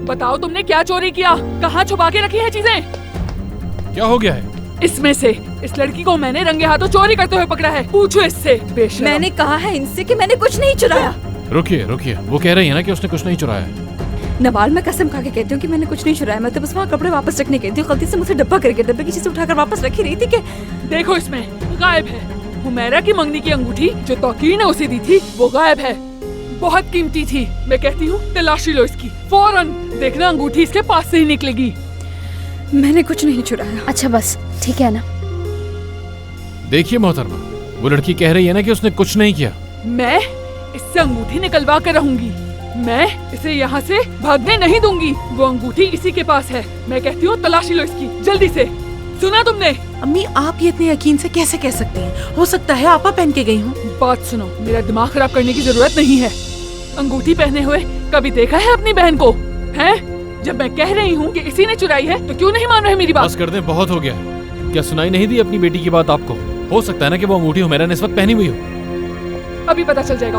बताओ तुमने क्या चोरी किया? कहाँ छुपा के रखी है चीजें? क्या हो गया है? इसमें से इस लड़की को मैंने रंगे हाथों चोरी करते हुए पकड़ा है। पूछो इससे। बेशरम। मैंने कहा है इनसे कि मैंने कुछ नहीं चुराया। रुकिए रुकिए, वो कह रही है ना कि उसने कुछ नहीं चुराया। नवाल, मैं कसम खा के कहती हूँ कि मैंने कुछ नहीं चुराया। मैं तो बस वहाँ कपड़े वापस रखने गई थी। गलती से मुझसे डब्बा करके डब्बे की चीज उठाकर वापस रखी रही थी कि देखो इसमें गायब है। हुमैरा की मंगनी की अंगूठी जो तौकीर ने उसे दी थी वो गायब है। बहुत कीमती थी। मैं कहती हूँ तलाशी लो इसकी फौरन। देखना अंगूठी इसके पास से ही निकलेगी। मैंने कुछ नहीं चुराया। अच्छा बस ठीक है ना। देखिए मोहतरमा, वो लड़की कह रही है ना कि उसने कुछ नहीं किया। मैं इससे अंगूठी निकलवा कर रहूंगी। मैं इसे यहाँ से भागने नहीं दूंगी। वो अंगूठी इसी के पास है। मैं कहती हूँ तलाशी लो इसकी जल्दी से। सुना तुमने? अम्मी, आप ये इतने यकीन से कैसे कह सकती हैं? हो सकता है आपा पहन के गई हूँ। बात सुनो, मेरा दिमाग खराब करने की जरूरत नहीं है। अंगूठी पहने हुए कभी देखा है अपनी बहन को? हैं? जब मैं कह रही हूँ कि इसी ने चुराई है तो क्यों नहीं मान रहे मेरी बात? बस कर दें, बहुत हो गया है। क्या सुनाई नहीं दी अपनी बेटी की बात आपको? हो सकता है ना कि वो अंगूठी हुमैरा ने इस वक्त पहनी हुई हो। अभी पता चल जाएगा।